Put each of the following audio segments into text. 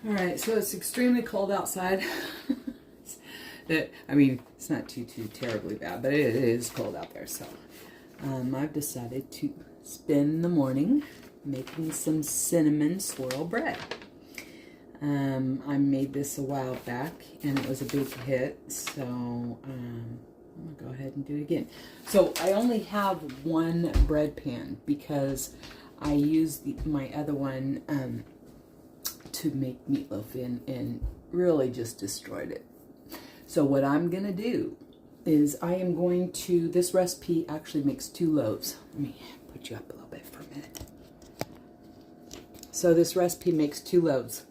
All right, so it's extremely cold outside. I mean, it's not too terribly bad, but it is cold out there. So I've decided to spend the morning making some cinnamon swirl bread. I made this a while back, and it was a big hit. So I'm gonna go ahead and do it again. So I only have one bread pan because I used my other one to make meatloaf in and really just destroyed it. So what I'm going to do is I am going to, this recipe actually makes 2 loaves. Let me put you up a little bit for a minute. So this recipe makes 2 loaves.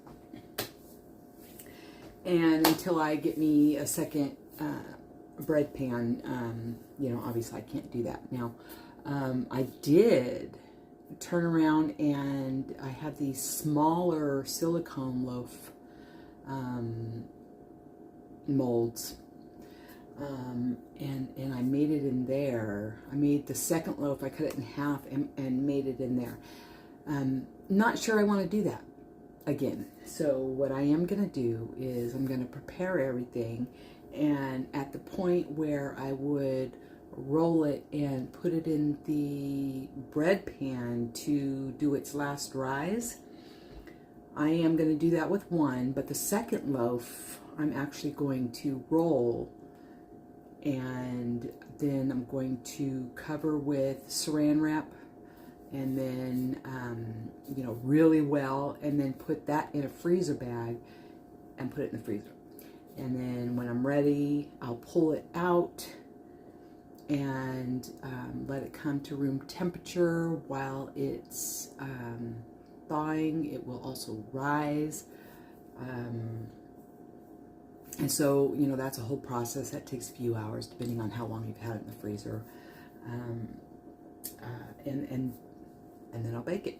And until I get me a second bread pan, you know, obviously I can't do that. Now, I did turn around and I have these smaller silicone loaf molds, and I made it in there. I made the second loaf, I cut it in half and made it in there. Not sure I want to do that again. So what I am going to do is I'm going to prepare everything, and at the point where I would roll it and put it in the bread pan to do its last rise, I am going to do that with one, but the second loaf I'm actually going to roll, and then I'm going to cover with saran wrap, and then you know, really well, and then put that in a freezer bag and put it in the freezer. And then when I'm ready, I'll pull it out and let it come to room temperature. While it's thawing, it will also rise. And so, you know, that's a whole process that takes a few hours, depending on how long you've had it in the freezer. And then I'll bake it.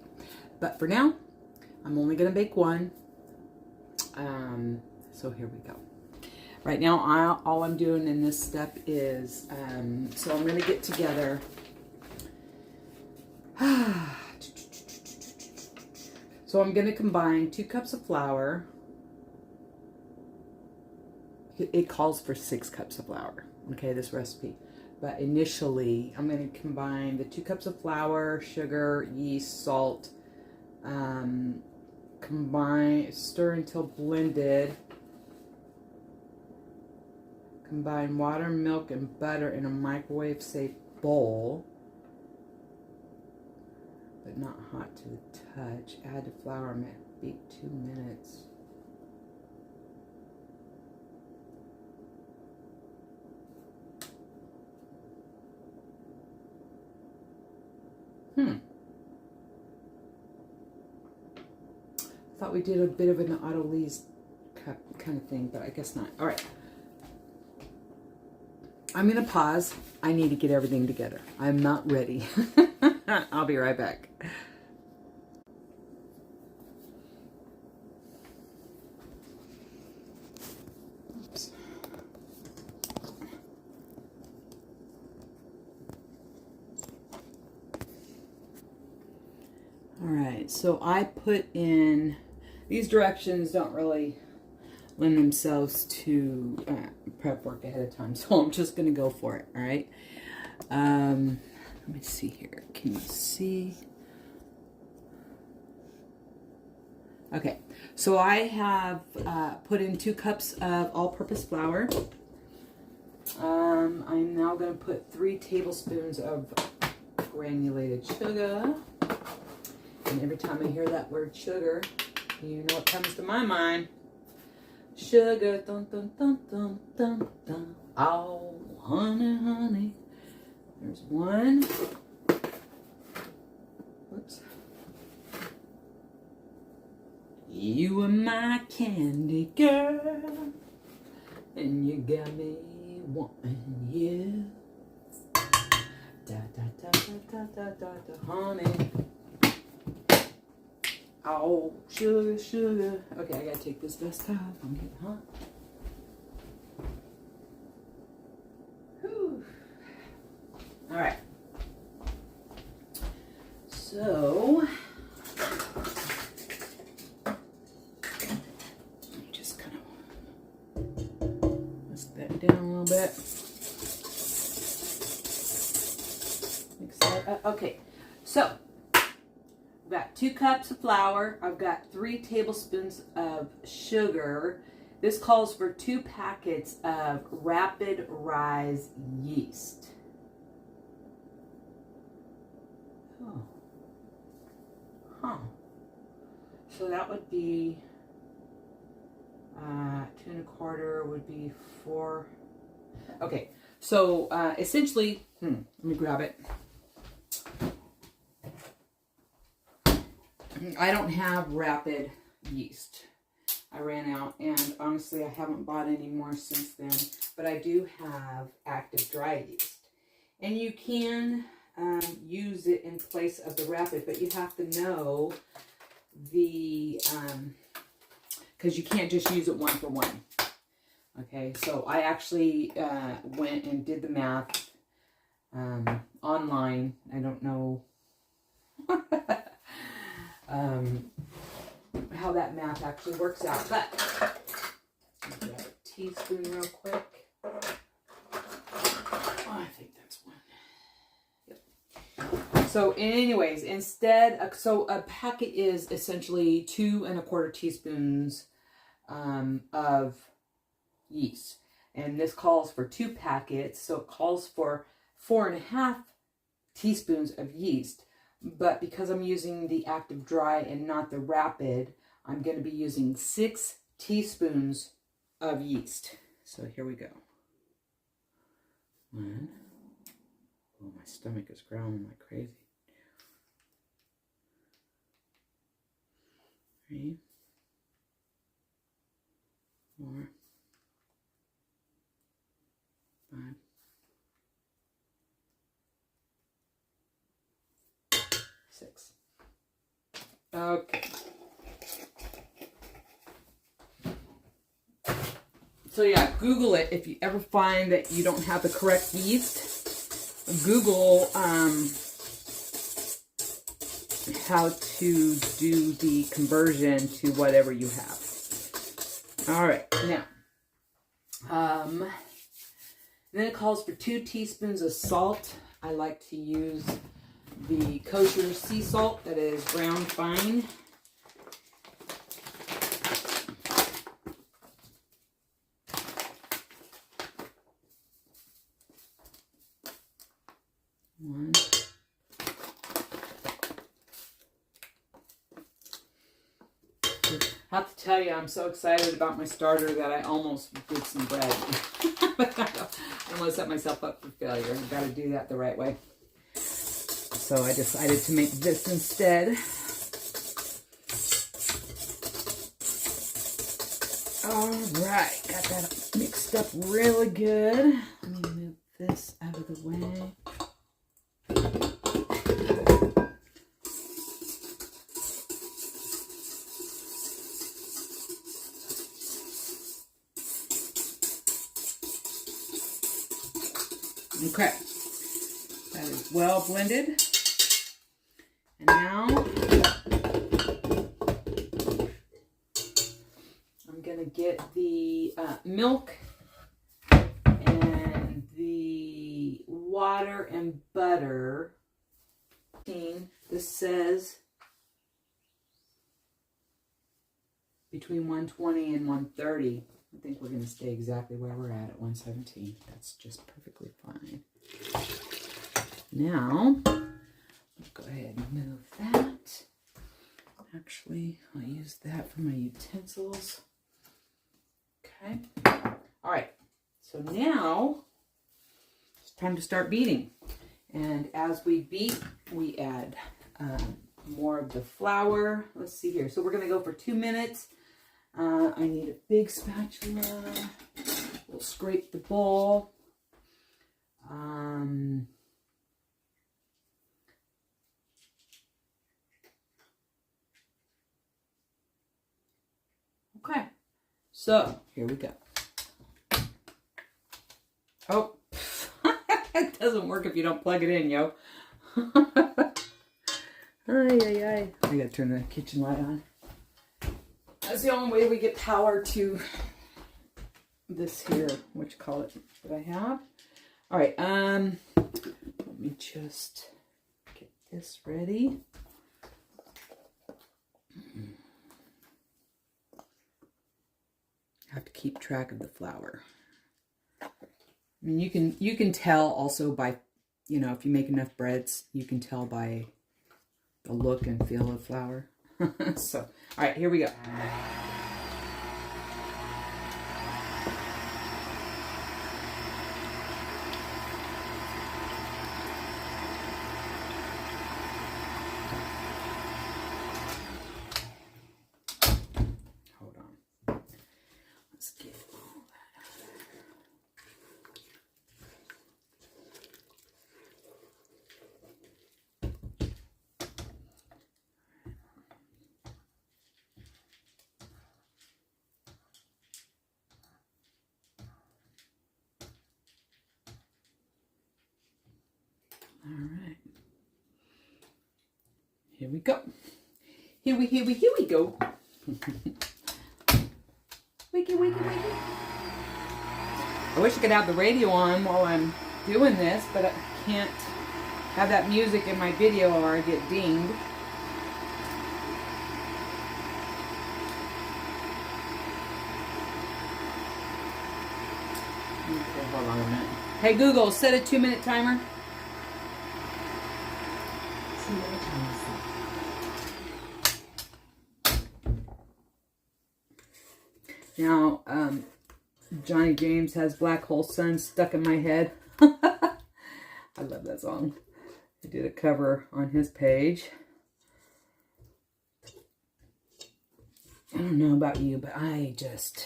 But for now, I'm only going to bake one. So here we go. Right now, all I'm doing in this step is, so I'm going to get together. So I'm going to combine 2 cups of flour. It calls for 6 cups of flour, okay, this recipe. But initially, I'm going to combine the 2 cups of flour, sugar, yeast, salt. Stir until blended. Combine water, milk, and butter in a microwave-safe bowl, but not hot to the touch. Add the flour and bake 2 minutes. Thought we did a bit of an Autolyse cup kind of thing, but I guess not. All right. I'm going to pause. I need to get everything together. I'm not ready. I'll be right back. Oops. All right, so I put in, these directions don't really lend themselves to prep work ahead of time, so I'm just going to go for it, all right? Let me see here. Can you see? Okay, so I have put in 2 cups of all-purpose flour. I'm now going to put 3 tablespoons of granulated sugar. And every time I hear that word sugar, you know what comes to my mind. Sugar, dun dun dun dun dun dun. Oh, honey, honey. There's 1. Whoops. You are my candy girl, and you got me wanting you. Da da da da da da da, honey. Oh, sugar, sugar. Okay, I gotta take this vest off. I'm getting hot. Whew. All right. So, I've got 2 cups of flour. I've got 3 tablespoons of sugar. This calls for 2 packets of rapid rise yeast. Oh. Huh. So that would be 2 1/4 would be 4. Okay, so essentially, let me grab it. I don't have rapid yeast. I ran out, and honestly, I haven't bought any more since then. But I do have active dry yeast, and you can use it in place of the rapid, but you have to know the because you can't just use it 1 for 1. Okay, so I actually went and did the math online. I don't know how that math actually works out, but I'll grab a teaspoon real quick. Oh, I think that's 1. Yep. So anyways, instead, so a packet is essentially 2 1/4 teaspoons of yeast. And this calls for 2 packets, so it calls for 4 1/2 teaspoons of yeast. But because I'm using the active dry and not the rapid, I'm going to be using 6 teaspoons of yeast. So here we go. 1. Oh, my stomach is growling like crazy. 3, 4, 5, 6. Okay. So yeah, Google it if you ever find that you don't have the correct yeast. Google how to do the conversion to whatever you have. All right, now, then it calls for 2 teaspoons of salt. I like to use the kosher sea salt that is ground fine. One. I have to tell you, I'm so excited about my starter that I almost did some bread. But I don't want to set myself up for failure. I've got to do that the right way. So I decided to make this instead. All right, got that mixed up really good. Let me move this out of the way. Okay, that is well blended. And now I'm going to get the milk and the water and butter. This says between 120 and 130. I think we're going to stay exactly where we're at 117. That's just perfectly fine. Now, let's go ahead and move that. Actually, I'll use that for my utensils. Okay. All right. So now, it's time to start beating. And as we beat, we add more of the flour. Let's see here. So we're going to go for 2 minutes. I need a big spatula. We'll scrape the bowl. Okay, so here we go. Oh, it doesn't work if you don't plug it in, yo. I gotta turn the kitchen light on. That's the only way we get power to this here, what you call it, that I have. All right, let me just get this ready. keep track of the flour. I mean, you can tell also by, you know, if you make enough breads, you can tell by the look and feel of flour. So, all right, here we go. Hold on. Let's get all that. All right. Here we go. Here we go. Wiki, wiki, wiki. I wish I could have the radio on while I'm doing this, but I can't have that music in my video or I get dinged. Okay, hold on a minute. Hey Google, set a 2-minute timer. Now, Johnny James has Black Hole Sun stuck in my head. I love that song. I did a cover on his page. I don't know about you, but I just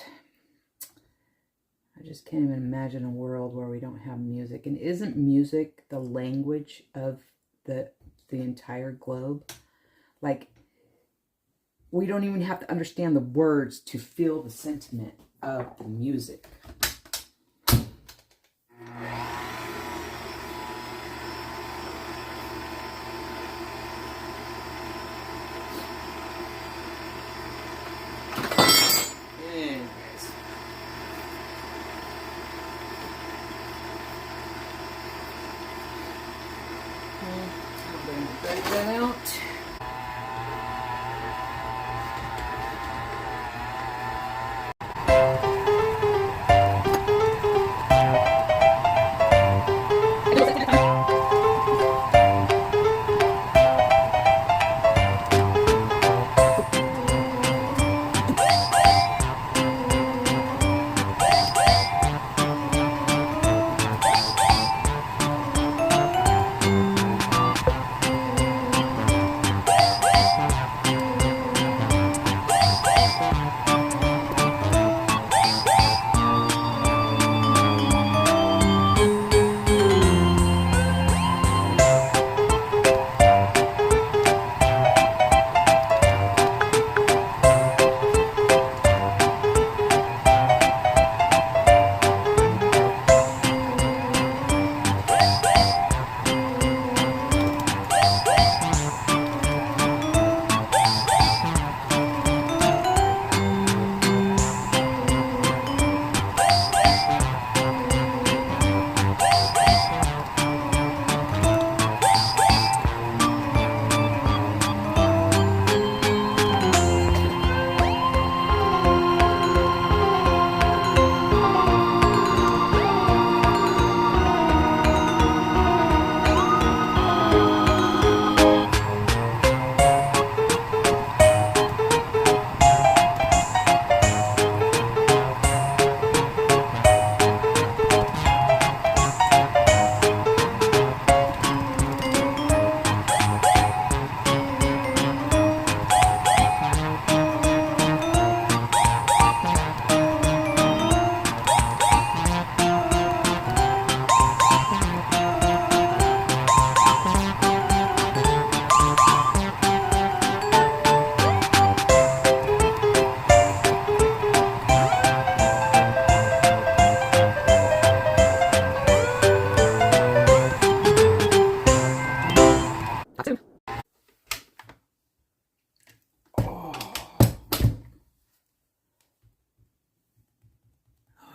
can't even imagine a world where we don't have music. And isn't music the language of the entire globe? Like, we don't even have to understand the words to feel the sentiment of the music. Anyways. I'm going to break that out.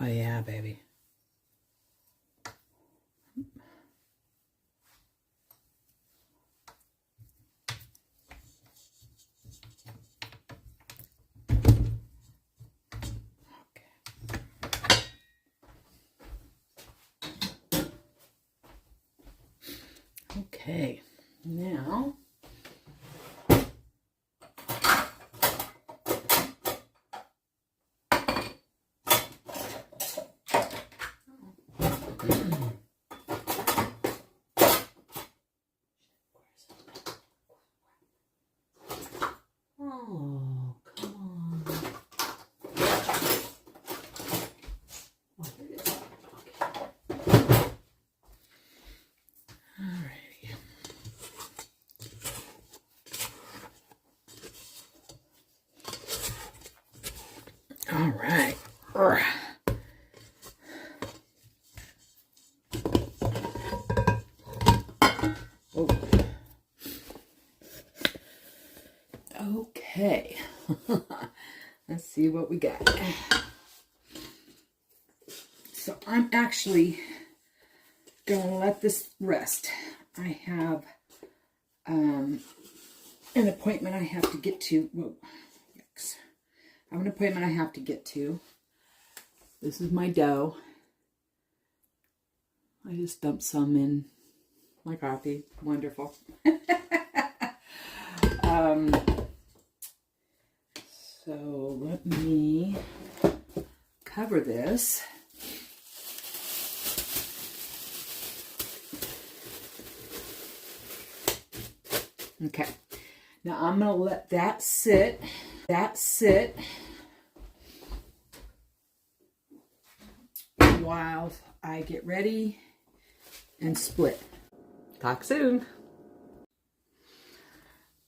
Oh yeah, baby. Okay. Okay, now oh, come on. Oh, here it is. Okay. Alrighty. All right. Oh. Okay. Let's see what we got. So I'm actually gonna let this rest. I have an appointment I have to get to. Whoa, yikes. I have an appointment I have to get to. This is my dough. I just dumped some in my coffee. Wonderful. So let me cover this. Okay. Now I'm going to let that sit. While I get ready and split. Talk soon.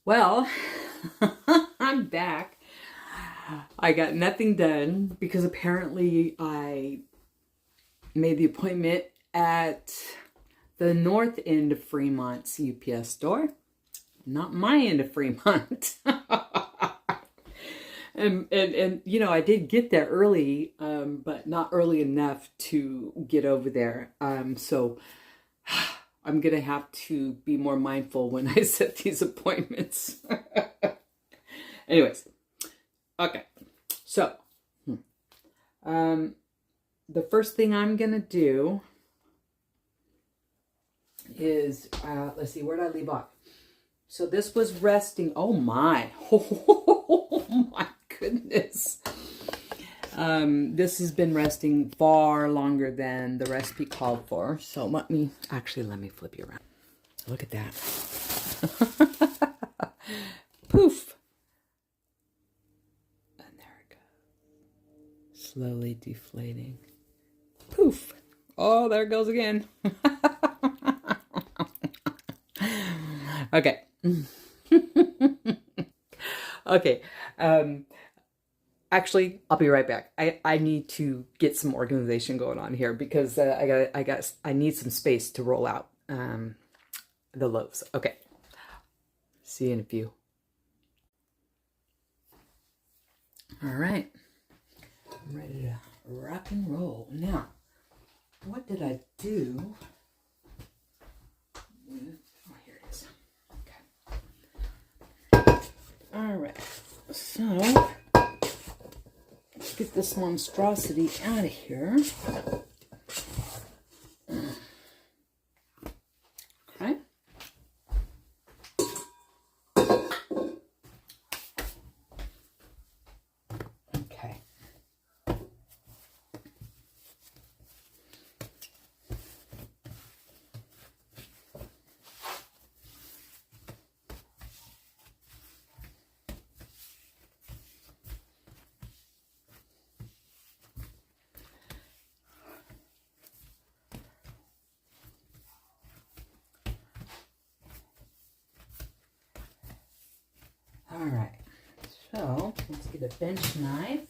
Well, I'm back. I got nothing done because apparently I made the appointment at the north end of Fremont's UPS store. Not my end of Fremont. And you know, I did get there early, but not early enough to get over there. So I'm going to have to be more mindful when I set these appointments. Anyways, okay. So, the first thing I'm going to do is, let's see, where did I leave off? So this was resting. Oh my. Oh my goodness. This has been resting far longer than the recipe called for. So let me flip you around. Look at that. Poof. And there it goes. Slowly deflating. Poof. Oh, there it goes again. Okay. Okay. Actually, I'll be right back. I need to get some organization going on here because I need some space to roll out the loaves. Okay. See you in a few. All right. I'm ready to rock and roll. Now, what did I do? Oh, here it is. Okay. All right. So, let's get this monstrosity out of here. Okay. Okay. All right, so let's get a bench knife.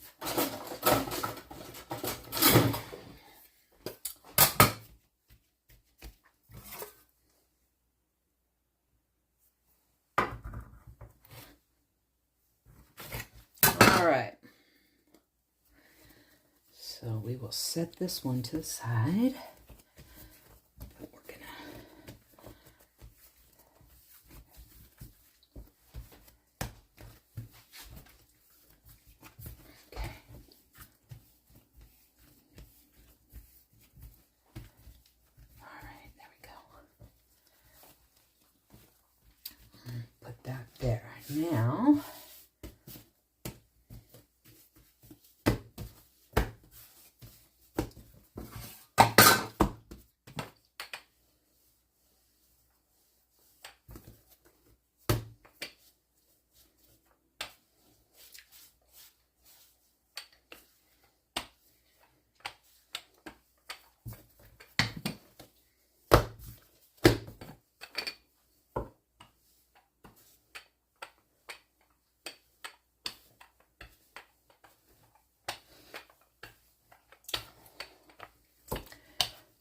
All right, so we will set this one to the side. Now,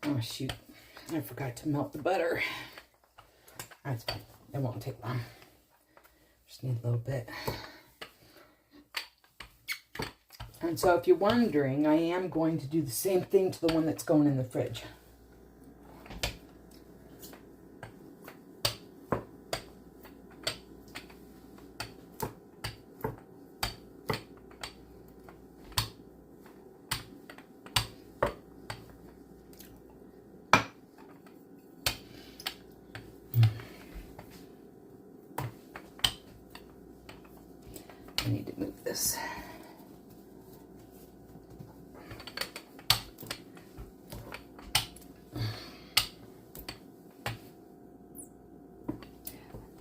oh shoot, I forgot to melt the butter. That's fine. It won't take long. Just need a little bit. And so if you're wondering, I am going to do the same thing to the one that's going in the fridge. I need to move this.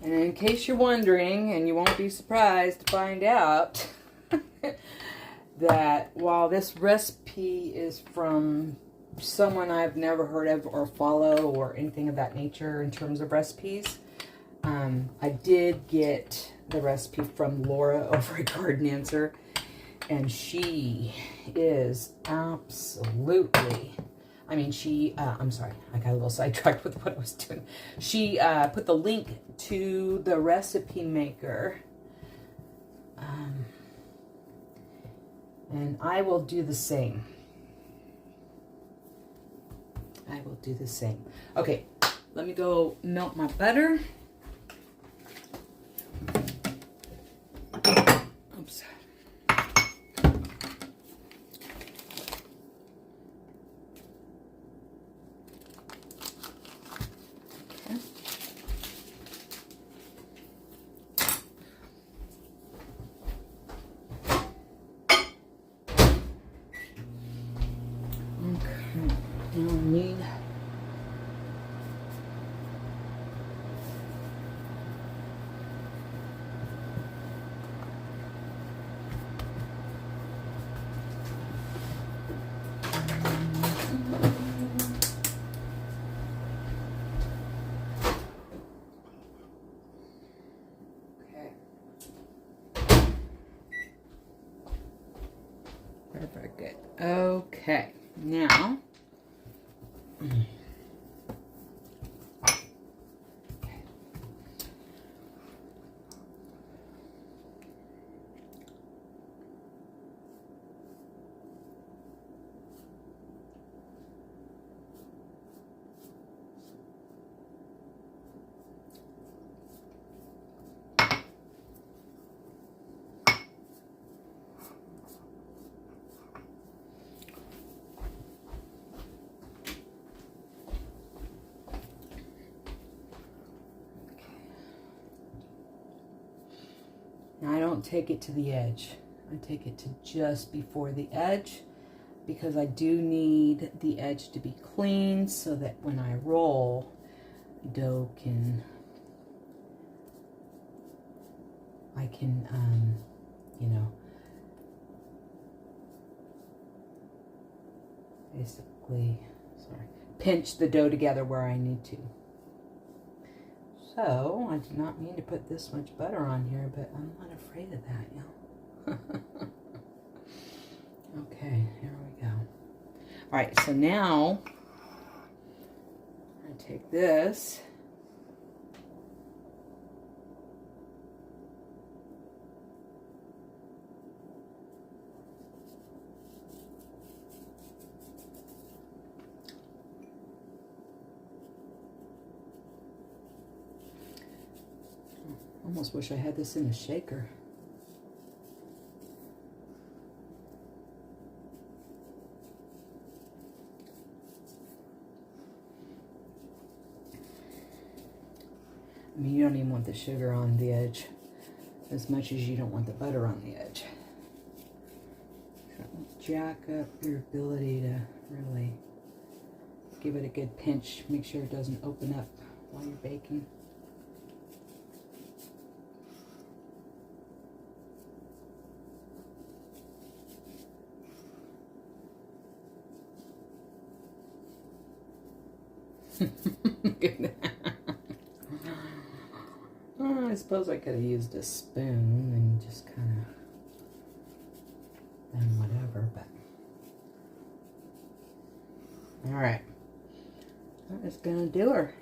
And in case you're wondering, and you won't be surprised to find out, that while this recipe is from someone I've never heard of or follow or anything of that nature in terms of recipes, I did get the recipe from Laura over at Garden Answer, and she is absolutely, I mean, she, I'm sorry, I got a little sidetracked with what I was doing. She put the link to the recipe maker, and I will do the same. I will do the same. Okay, let me go melt my butter. Oops. Very good. Okay, now I don't take it to the edge. I take it to just before the edge because I do need the edge to be clean so that when I roll, dough can, I can, you know, basically, sorry, pinch the dough together where I need to. So, I did not mean to put this much butter on here, but I'm not afraid of that, y'all. Okay, here we go. All right, so now I take this. Almost wish I had this in a shaker. I mean, you don't even want the sugar on the edge. as much as you don't want the butter on the edge. So jack up your ability to really give it a good pinch. Make sure it doesn't open up while you're baking. I suppose I could have used a spoon and just kind of done whatever, but all right, that is gonna do her.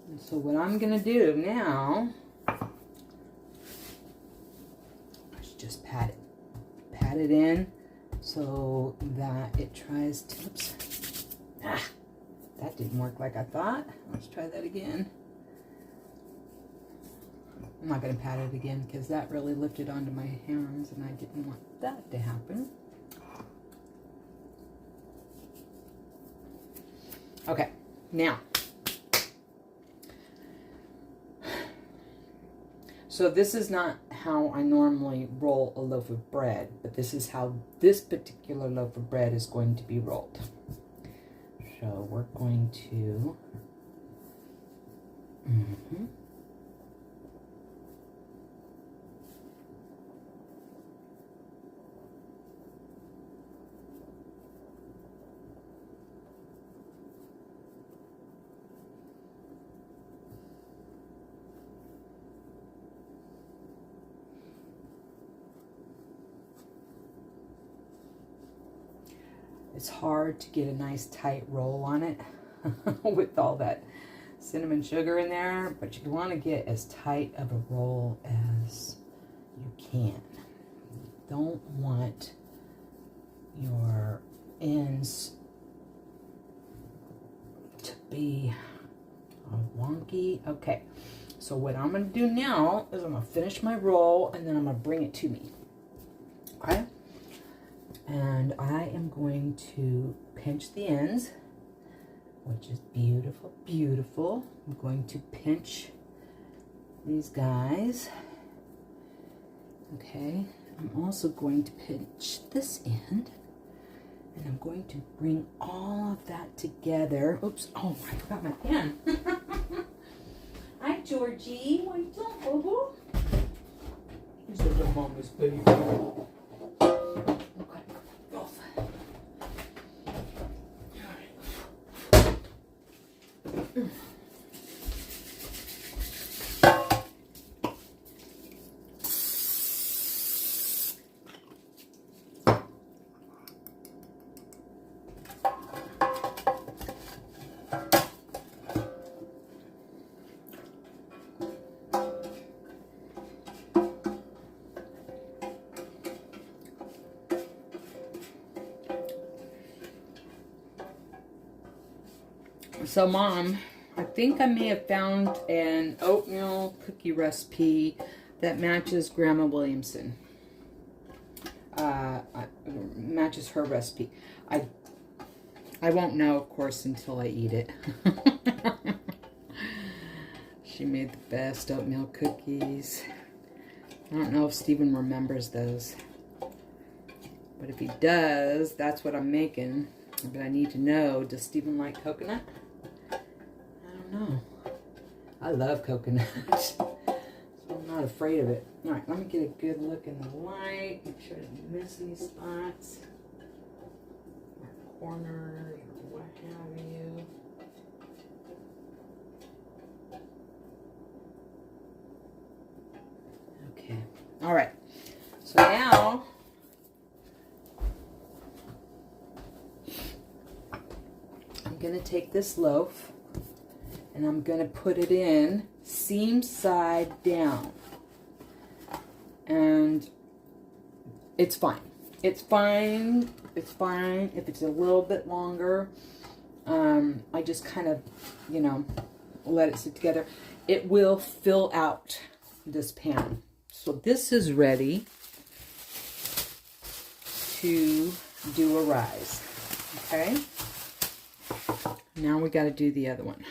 And so what I'm gonna do now is just pat it in so that it tries to, oops, that didn't work like I thought. Let's try that again. I'm not going to pat it again because that really lifted onto my hands and I didn't want that to happen. Okay, now, so this is not how I normally roll a loaf of bread, but this is how this particular loaf of bread is going to be rolled. So we're going to, it's hard to get a nice tight roll on it with all that cinnamon sugar in there, but you want to get as tight of a roll as you can. You don't want your ends to be wonky. Okay, so what I'm going to do now is I'm going to finish my roll and then I'm going to bring it to me. Okay? And I am going to pinch the ends, which is beautiful, beautiful. I'm going to pinch these guys. Okay, I'm also going to pinch this end. And I'm going to bring all of that together. Oops, oh, I forgot my pen. Hi, Georgie. What are you doing, Bobo? You're such a mama's baby. So, Mom, I think I may have found an oatmeal cookie recipe that matches Grandma Williamson. Matches her recipe. I won't know, of course, until I eat it. She made the best oatmeal cookies. I don't know if Stephen remembers those. But if he does, that's what I'm making. But I need to know, does Stephen like coconut? No, I love coconut, so I'm not afraid of it. All right, let me get a good look in the light, make sure I don't miss any spots, or corners, or what have you. Okay, all right, so now I'm going to take this loaf and I'm going to put it in seam side down. And it's fine. It's fine. It's fine if it's a little bit longer. I just kind of, you know, let it sit together. It will fill out this pan. So this is ready to do a rise. Okay? Now we got to do the other one.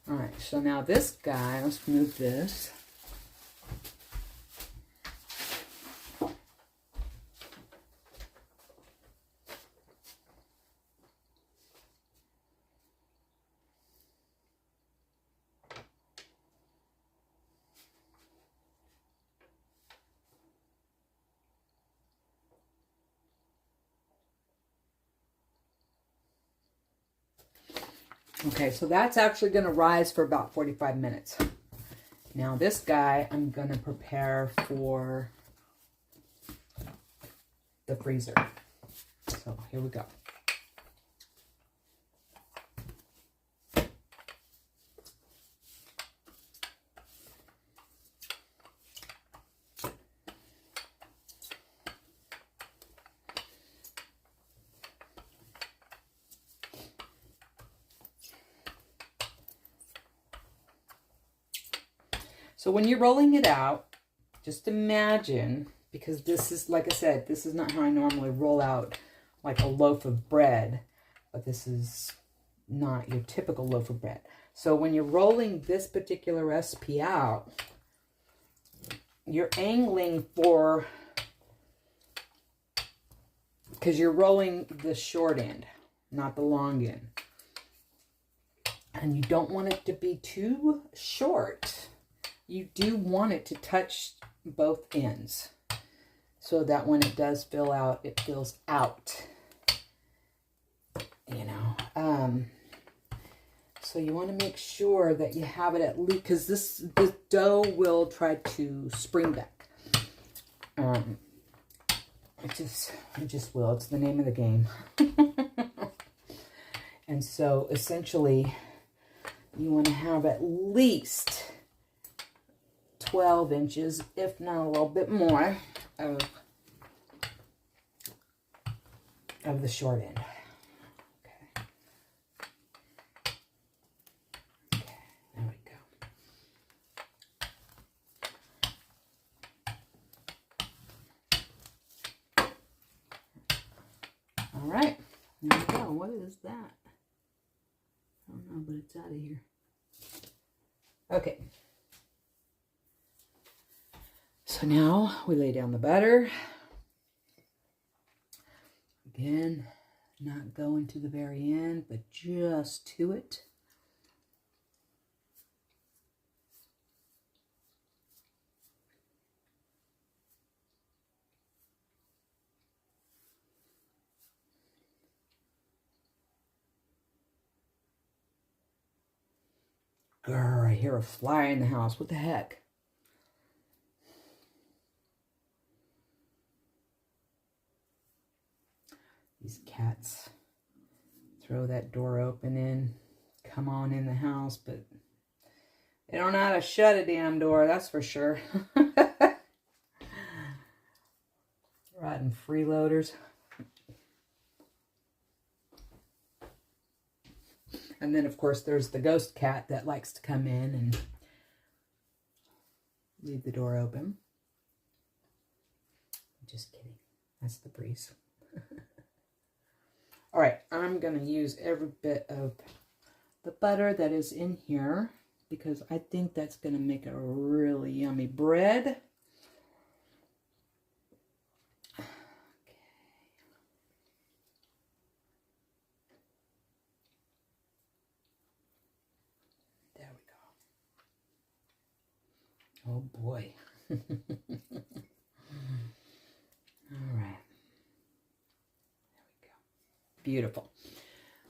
All right, so now this guy, let's move this. Okay, so that's actually going to rise for about 45 minutes. Now this guy, I'm going to prepare for the freezer. So here we go. So when you're rolling it out, just imagine, because this is, like I said, this is not how I normally roll out like a loaf of bread, but this is not your typical loaf of bread. So when you're rolling this particular recipe out, you're angling for, because you're rolling the short end, not the long end. And you don't want it to be too short. You do want it to touch both ends so that when it does fill out, it fills out, you know. So you want to make sure that you have it at least, because this dough will try to spring back. It just will. It's the name of the game. And so essentially, you want to have at least 12 inches, if not a little bit more, of the short end. Okay. Okay, there we go. All right, there we go. What is that? I don't know, but it's out of here. Okay. So now we lay down the butter. Again, not going to the very end, but just to it. Grr, I hear a fly in the house. What the heck? These cats throw that door open and come on in the house, but they don't know how to shut a damn door, that's for sure. Rotten freeloaders. And then, of course, there's the ghost cat that likes to come in and leave the door open. Just kidding. That's the breeze. All right, I'm going to use every bit of the butter that is in here because I think that's going to make a really yummy bread. There we go. Oh boy. All right. There we go. Beautiful.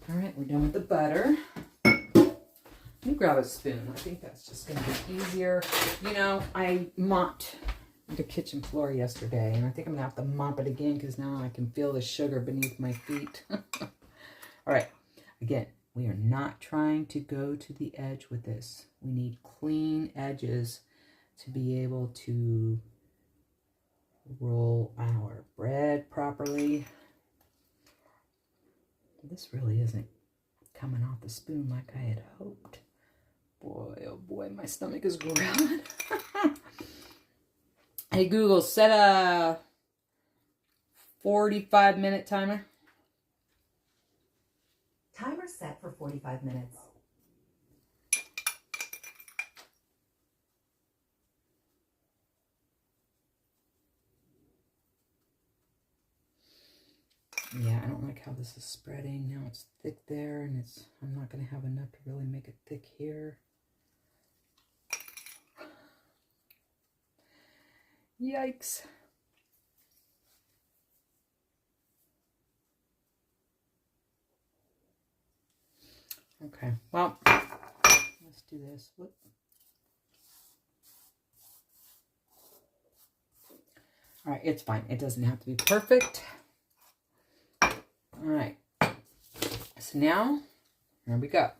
All right, we're done with the butter. Let me grab a spoon. I think that's just going to be easier. You know, I mopped the kitchen floor yesterday, and I think I'm going to have to mop it again because now I can feel the sugar beneath my feet. All right. Again, we are not trying to go to the edge with this. We need clean edges to be able to roll our bread properly. This really isn't coming off the spoon like I had hoped. Boy, oh boy, my stomach is growling. Hey Google, set a 45-minute timer. Timer set for 45 minutes. Yeah, I don't like how this is spreading. Now it's thick there, and I'm not going to have enough to really make it thick here. Yikes. Okay, well, let's do this. Whoop. All right, it's fine. It doesn't have to be perfect. All right. So now, here we go.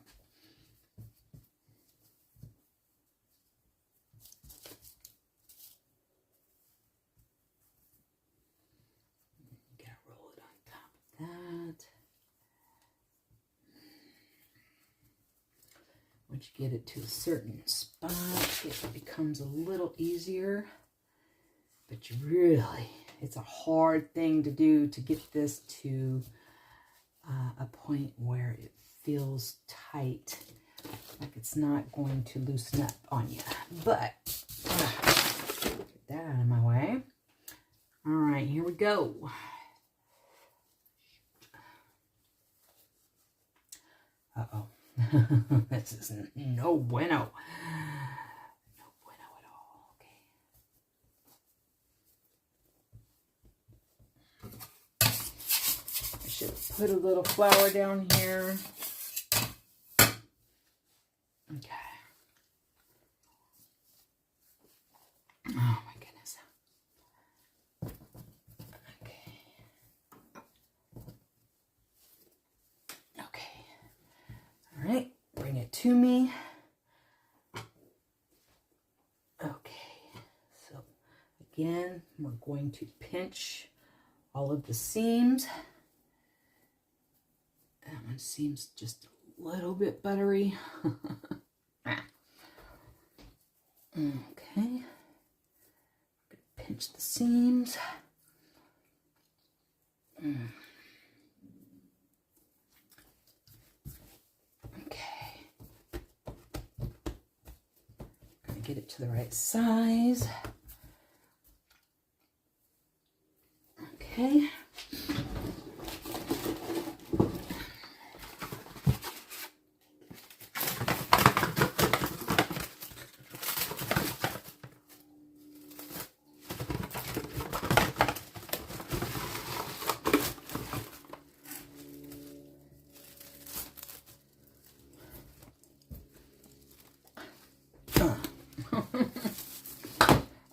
You gotta roll it on top of that. Once you get it to a certain spot, it becomes a little easier. But you really, it's a hard thing to do to get this to a point where it feels tight, like it's not going to loosen up on you. But get that out of my way. All right, here we go. Uh-oh. This is no bueno. No bueno at all. Okay. I should put a little flour down here. Okay. Oh my goodness. Okay. Okay. All right. Bring it to me. Okay. So again, we're going to pinch all of the seams. That one seems just a little bit buttery. Okay. Pinch the seams. Okay. Gonna get it to the right size. Okay.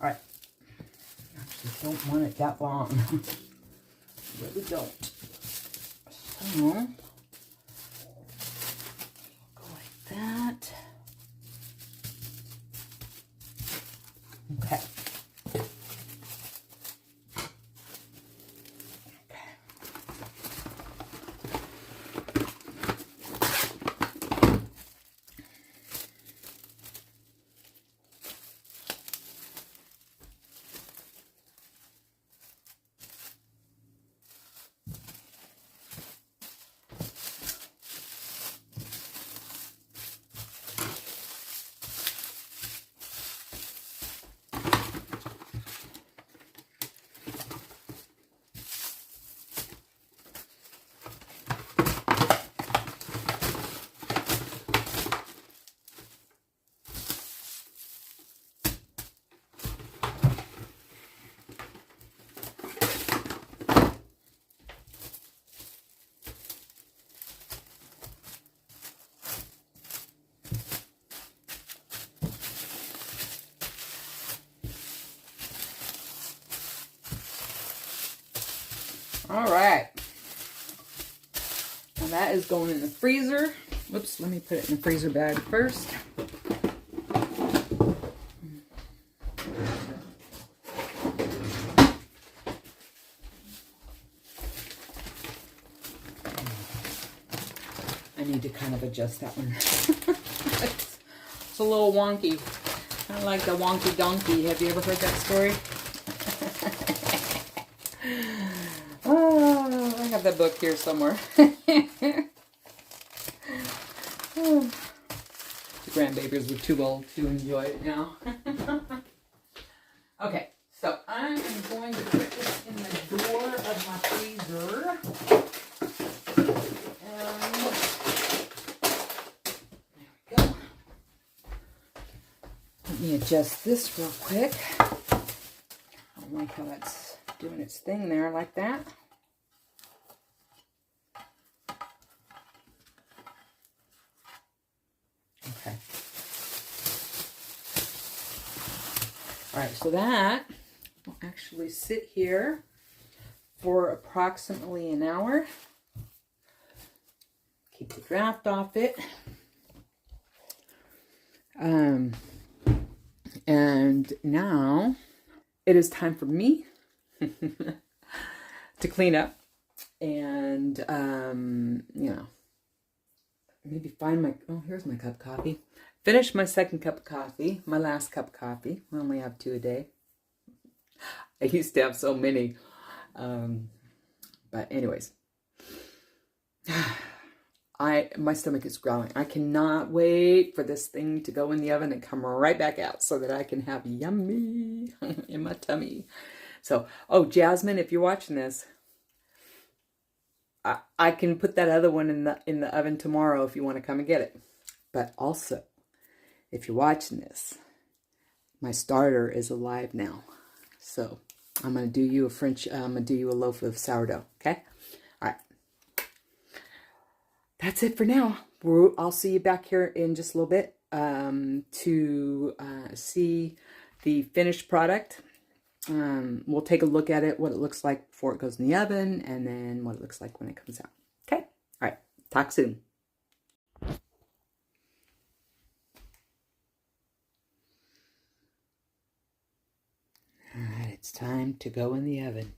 All right. Actually, don't want it that long. Really don't. So, go like that. Okay. All right. Now that is going in the freezer. Whoops, let me put it in the freezer bag first. I need to kind of adjust that one. It's a little wonky. Kind of like the wonky donkey. Have you ever heard that story? Oh, I have that book here somewhere. The grandbabies were too old to enjoy it now. Okay, so I am going to put this in the door of my freezer. Let me adjust this real quick. I don't like how that's doing its thing there like that. Okay. All right, so that will actually sit here for approximately an hour. Keep the draft off it. And now it is time for me to clean up and, you know, maybe find my, oh, here's my cup of coffee. Finish my second cup of coffee, my last cup of coffee. I only have 2 a day. I used to have so many. But anyways, my stomach is growling. I cannot wait for this thing to go in the oven and come right back out so that I can have yummy in my tummy. So, oh, Jasmine, if you're watching this, I can put that other one in the oven tomorrow if you want to come and get it. But also, if you're watching this, my starter is alive now. So I'm going to do you a loaf of sourdough. Okay. All right. That's it for now. I'll see you back here in just a little bit to see the finished product. We'll take a look at it, what it looks like before it goes in the oven, and then what it looks like when it comes out. Okay? All right. Talk soon. All right. It's time to go in the oven.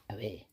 Away.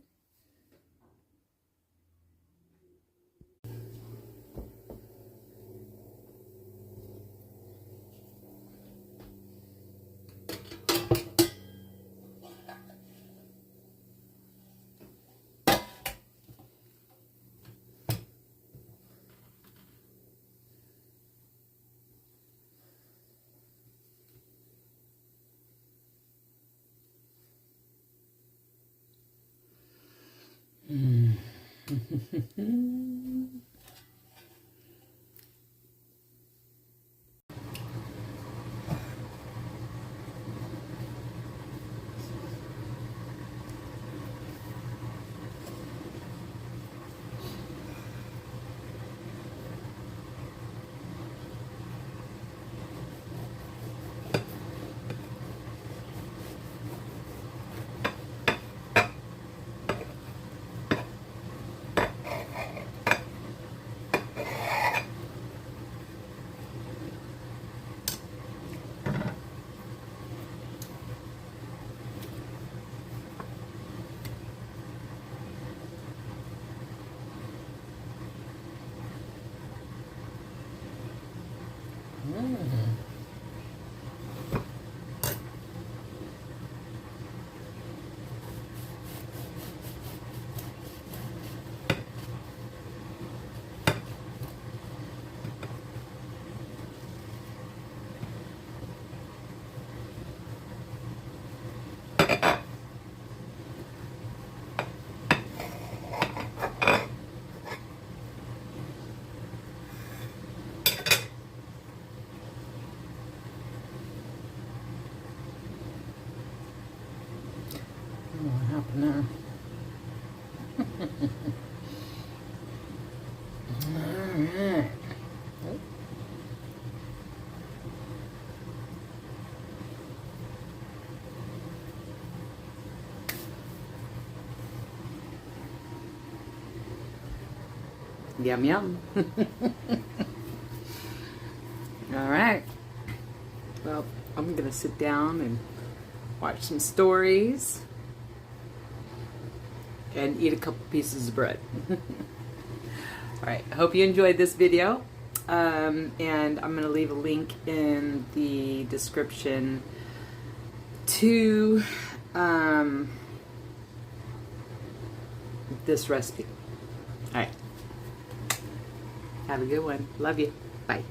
What happened there? Alright. Yum yum. Alright. Well, I'm gonna sit down and watch some stories and eat a couple pieces of bread. Alright, I hope you enjoyed this video. And I'm going to leave a link in the description to this recipe. Alright. Have a good one. Love you. Bye.